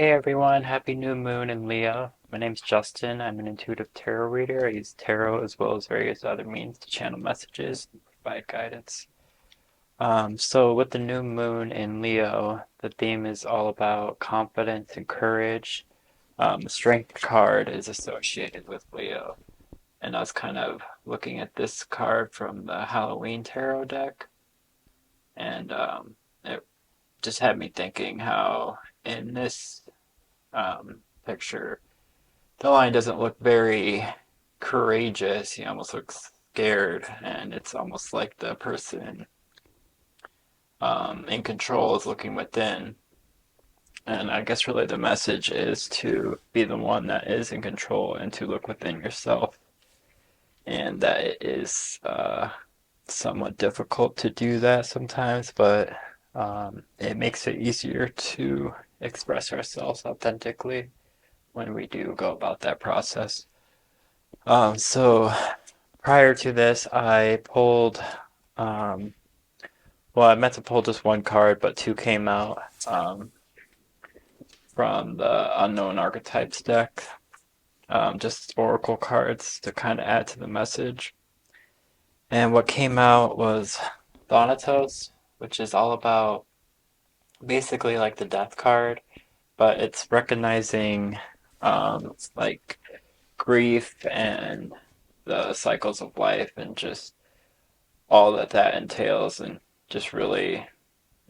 Hey everyone, happy new moon in Leo. My name's Justin. I'm an intuitive tarot reader. I use tarot as well as various other means to channel messages and provide guidance. So with the new moon in Leo, the theme is all about confidence and courage. The strength card is associated with Leo. And I was kind of looking at this card from the Halloween tarot deck, and it just had me thinking how in this picture, the lion doesn't look very courageous. He almost looks scared, and it's almost like the person in control is looking within. And I guess really the message is to be the one that is in control and to look within yourself. And that it is somewhat difficult to do that sometimes, but it makes it easier to express ourselves authentically when we do go about that process. So prior to this, I pulled, um, well, I meant to pull just one card, but two came out from the Unknown Archetypes deck, just oracle cards to kind of add to the message. And what came out was Thanatos, which is all about basically like the death card, but it's recognizing like grief and the cycles of life and just all that that entails, and just really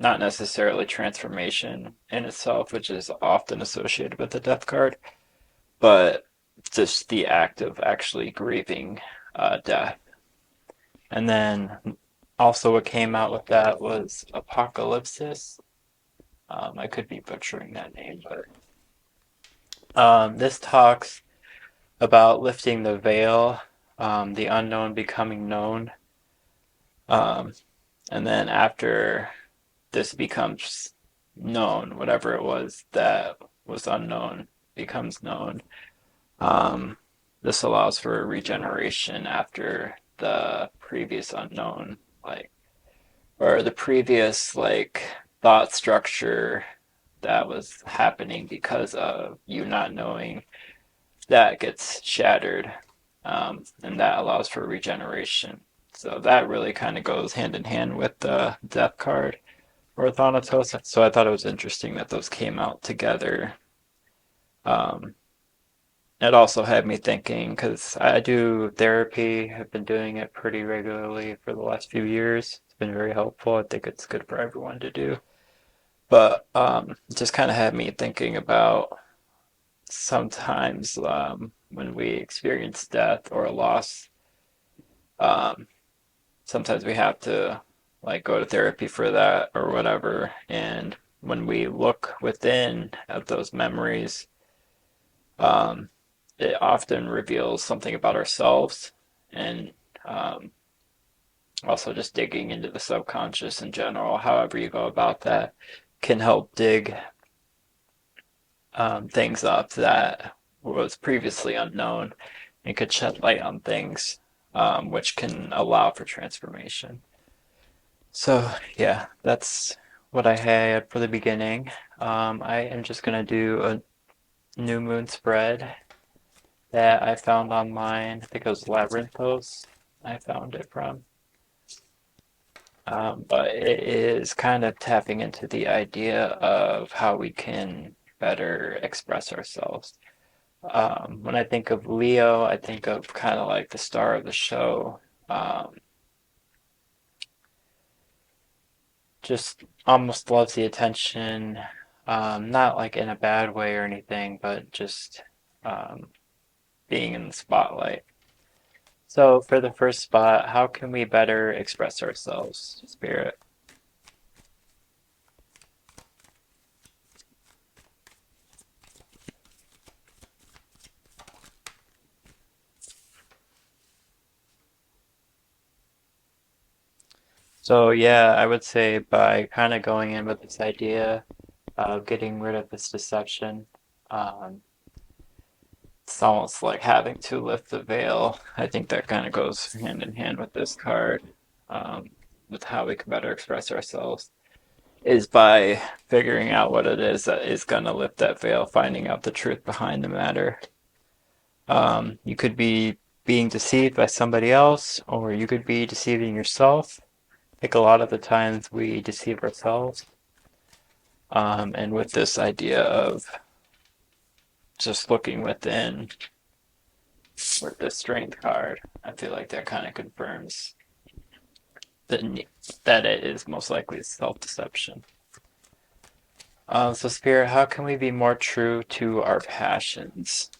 not necessarily transformation in itself, which is often associated with the death card, but just the act of actually grieving death. And then also what came out with that was Apocalypsis. I could be butchering that name, but this talks about lifting the veil, the unknown becoming known. Um, and then after this becomes known, whatever it was that was unknown becomes known. Um, this allows for regeneration after the previous unknown, like, or the previous, like, thought structure that was happening because of you not knowing that gets shattered, and that allows for regeneration. So that really kind of goes hand in hand with the death card or Thanatos. So I thought it was interesting that those came out together. Um, it also had me thinking because I do therapy. I've been doing it pretty regularly for the last few years. It's been very helpful. I think it's good for everyone to do. But it just kind of had me thinking about sometimes when we experience death or a loss, um, sometimes we have to like go to therapy for that or whatever. And when we look within at those memories, um, it often reveals something about ourselves, and um, also just digging into the subconscious in general, however you go about that, can help dig things up that was previously unknown and could shed light on things, which can allow for transformation. So, yeah, that's what I had for the beginning. I am just going to do a new moon spread that I found online. I think it was Labyrinthos I found it from. But it is kind of tapping into the idea of how we can better express ourselves. When I think of Leo, I think of kind of like the star of the show. Just almost loves the attention, not like in a bad way or anything, but just um, being in the spotlight. So, for the first spot, how can we better express ourselves, Spirit? So, yeah, I would say by kind of going in with this idea of getting rid of this deception, um, it's almost like having to lift the veil. I think that kind of goes hand in hand with this card, um, with how we can better express ourselves. is by figuring out what it is that is going to lift that veil, finding out the truth behind the matter. You could be being deceived by somebody else, or you could be deceiving yourself. I think a lot of the times we deceive ourselves. And with this idea of just looking within with the strength card, I feel like that kind of confirms that it is most likely self-deception. So, Spirit, how can we be more true to our passions?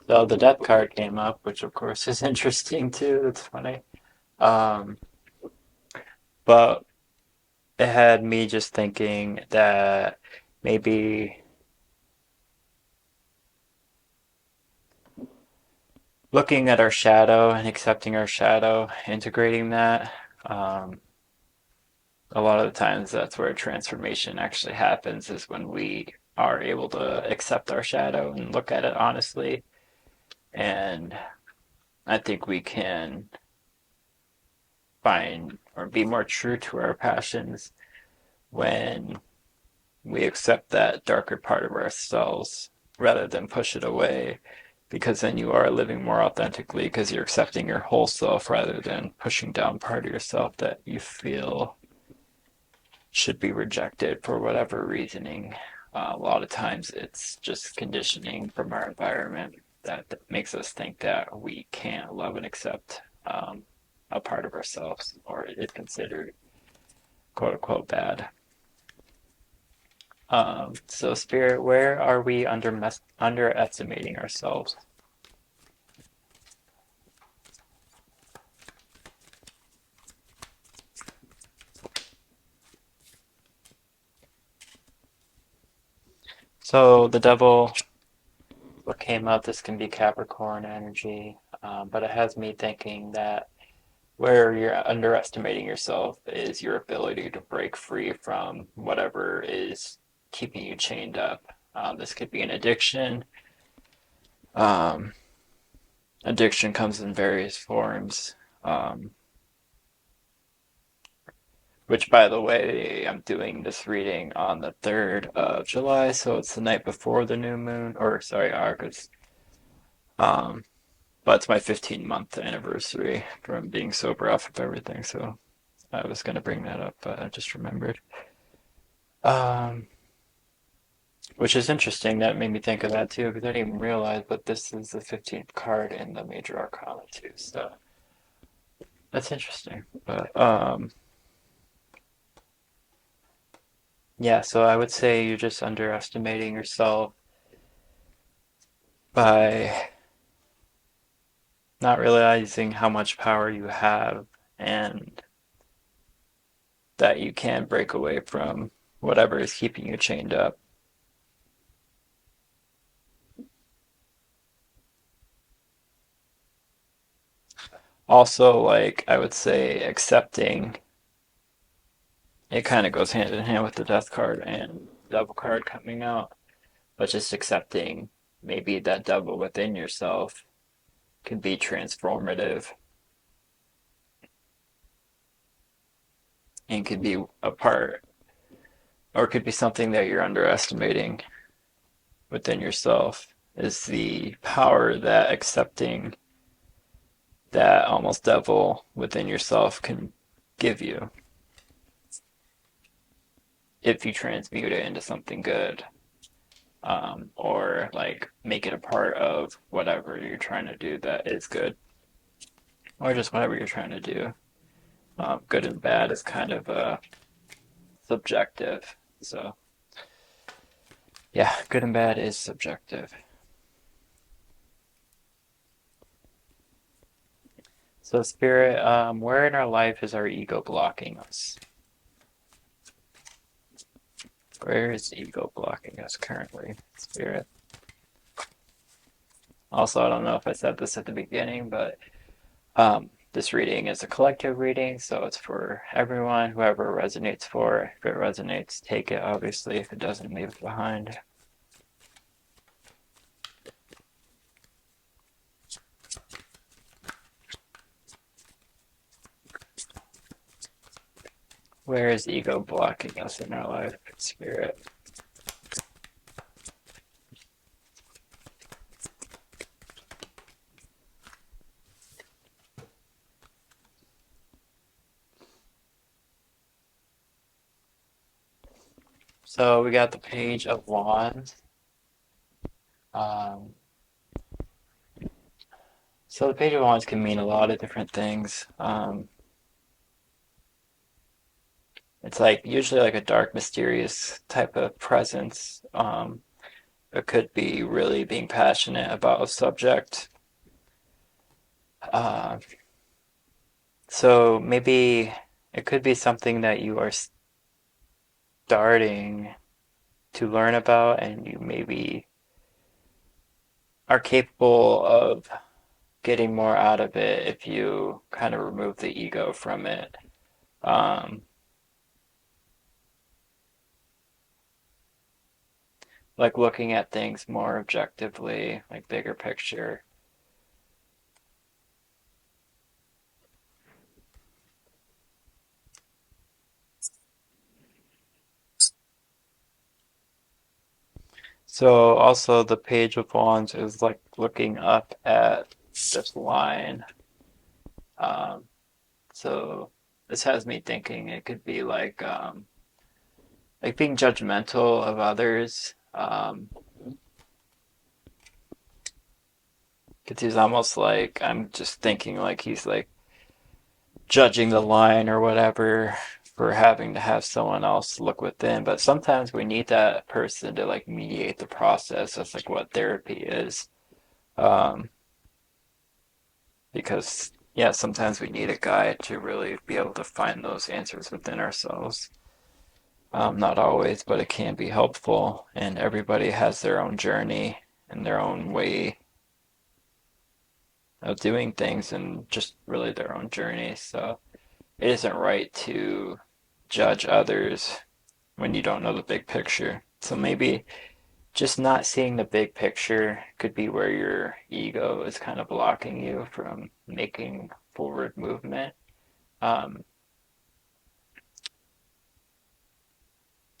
So the death card came up, which of course is interesting too. It's funny. Um, but it had me just thinking that maybe looking at our shadow and accepting our shadow, integrating that, um, a lot of the times that's where transformation actually happens, is when we are able to accept our shadow and look at it honestly. And I think we can find or be more true to our passions when we accept that darker part of ourselves rather than push it away, because then you are living more authentically because you're accepting your whole self rather than pushing down part of yourself that you feel should be rejected for whatever reasoning. A lot of times it's just conditioning from our environment that makes us think that we can't love and accept a part of ourselves, or it's considered quote unquote bad. So, Spirit, where are we underestimating ourselves? So, the devil, what came up, this can be Capricorn energy, but it has me thinking that where you're underestimating yourself is your ability to break free from whatever is keeping you chained up. This could be an addiction. Um, Addiction comes in various forms. Which, by the way, I'm doing this reading on the 3rd of July, so it's the night before the new moon, or sorry, August. Um, but it's my 15-month anniversary from being sober off of everything, so I was going to bring that up, but I just remembered. Um, which is interesting. That made me think of that too, because I didn't even realize, but this is the 15th card in the Major Arcana too, so that's interesting. But yeah, so I would say you're just underestimating yourself by not realizing how much power you have and that you can break away from whatever is keeping you chained up. Also, like, I would say accepting, it kind of goes hand in hand with the death card and devil card coming out, but just accepting maybe that devil within yourself can be transformative and could be a part, or it could be something that you're underestimating within yourself, is the power that accepting that almost devil within yourself can give you if you transmute it into something good, or like make it a part of whatever you're trying to do that is good, or just whatever you're trying to do. Good and bad is kind of subjective. So, yeah, good and bad is subjective. So, Spirit, where in our life is our ego blocking us? Where is ego blocking us currently, Spirit? Also, I don't know if I said this at the beginning, but This reading is a collective reading, so it's for everyone, whoever resonates for. If it resonates, take it, obviously. If it doesn't, leave it behind. Where is ego blocking us in our life, Spirit? So we got the Page of Wands. Um, so the Page of Wands can mean a lot of different things. It's like usually like a dark, mysterious type of presence. It could be really being passionate about a subject. Uh, so maybe it could be something that you are starting to learn about, and you maybe are capable of getting more out of it if you kind of remove the ego from it. Um, like looking at things more objectively, like bigger picture. So also the Page of Wands is like looking up at this line. Um, so this has me thinking it could be like being judgmental of others. Because he's almost like I'm just thinking like he's like judging the line or whatever for having to have someone else look within. But sometimes we need that person to like mediate the process. That's like what therapy is. Um, because yeah, sometimes we need a guide to really be able to find those answers within ourselves. Not always, but it can be helpful, and everybody has their own journey and their own way of doing things, and just really their own journey. So it isn't right to judge others when you don't know the big picture. So maybe just not seeing the big picture could be where your ego is kind of blocking you from making forward movement. Um,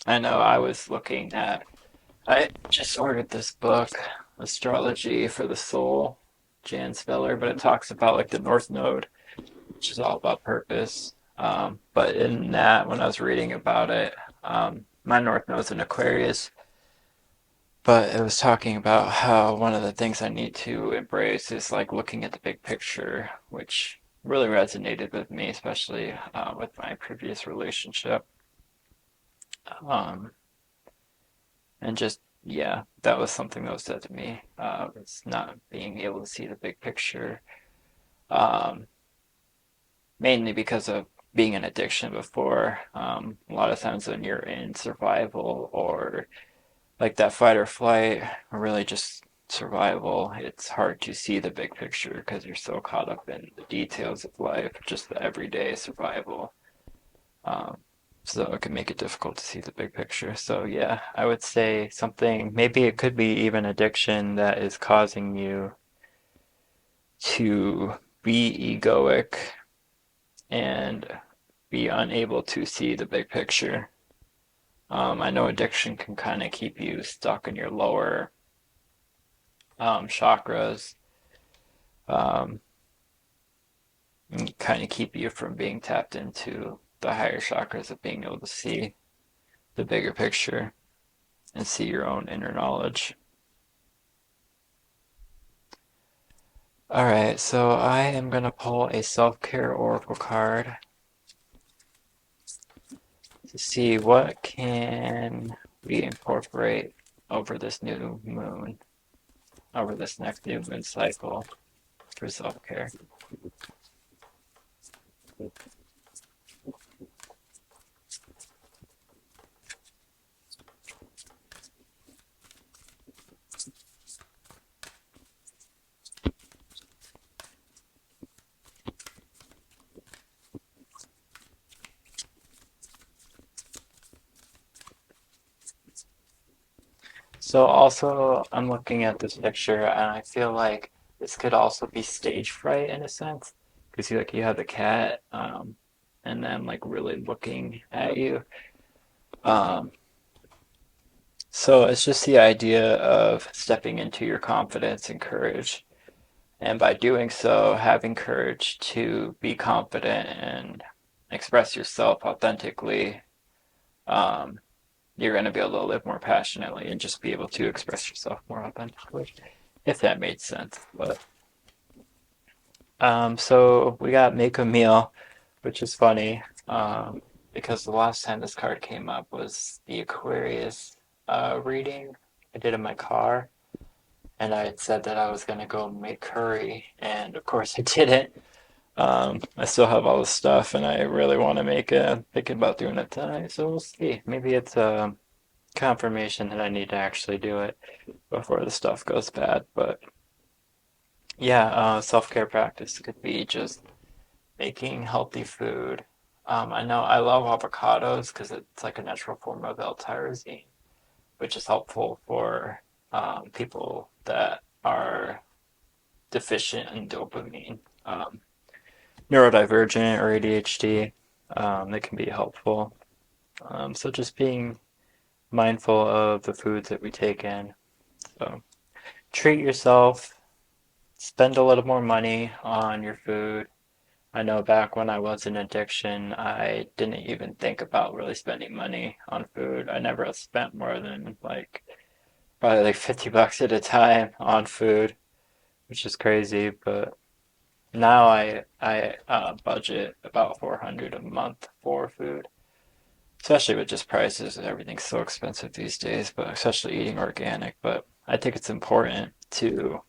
I know I was looking at, I just ordered this book, Astrology for the Soul, Jan Speller, but it talks about like the North Node, which is all about purpose. But in that, when I was reading about it, my North Node's in Aquarius, but it was talking about how one of the things I need to embrace is like looking at the big picture, which really resonated with me, especially with my previous relationship. Um, and just, yeah, that was something that was said to me. It's not being able to see the big picture, um, mainly because of being an addiction before. A lot of times when you're in survival or like that fight or flight, or really just survival, it's hard to see the big picture because you're so caught up in the details of life, just the everyday survival. Um, so it can make it difficult to see the big picture. So yeah, I would say something, maybe it could be even addiction that is causing you to be egoic and be unable to see the big picture. I know addiction can kind of keep you stuck in your lower chakras, um, and kind of keep you from being tapped into the higher chakras of being able to see the bigger picture and see your own inner knowledge. All right, so I am going to pull a self-care oracle card to see what can we incorporate over this new moon, over this next new moon cycle for self-care. So also, I'm looking at this picture, and I feel like this could also be stage fright in a sense, because you have the cat, and then like really looking at you. Um, so it's just the idea of stepping into your confidence and courage, and by doing so, having courage to be confident and express yourself authentically. Um, you're going to be able to live more passionately and just be able to express yourself more authentically, if that made sense. But so we got make a meal, which is funny, because the last time this card came up was the Aquarius reading I did in my car, and I had said that I was gonna go make curry, and of course I didn't. I still have all the stuff, and I really want to make it. Thinking about doing it tonight, so we'll see. Maybe it's a confirmation that I need to actually do it before the stuff goes bad. But yeah, self-care practice could be just making healthy food. I know I love avocados because it's like a natural form of L-tyrosine, which is helpful for people that are deficient in dopamine, neurodivergent or ADHD. They can be helpful. So just being mindful of the foods that we take in. So treat yourself, spend a little more money on your food. I know back when I was in addiction, I didn't even think about really spending money on food. I never spent more than like probably like $50 at a time on food, which is crazy. But now I budget about 400 a month for food, especially with just prices. Everything's so expensive these days, but especially eating organic. But I think it's important to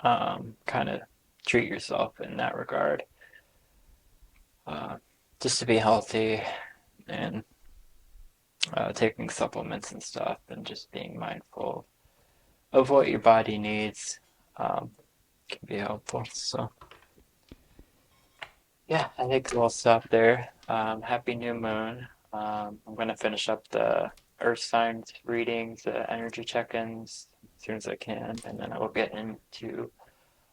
kind of treat yourself in that regard, uh, just to be healthy and taking supplements and stuff, and just being mindful of what your body needs um, can be helpful. So, yeah, I think we'll stop there. Happy new moon. I'm going to finish up the earth signs readings, the energy check-ins as soon as I can, and then I will get into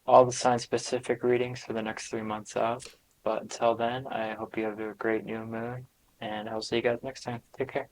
all the sign specific readings for the next 3 months out. But until then, I hope you have a great new moon, and I'll see you guys next time. Take care.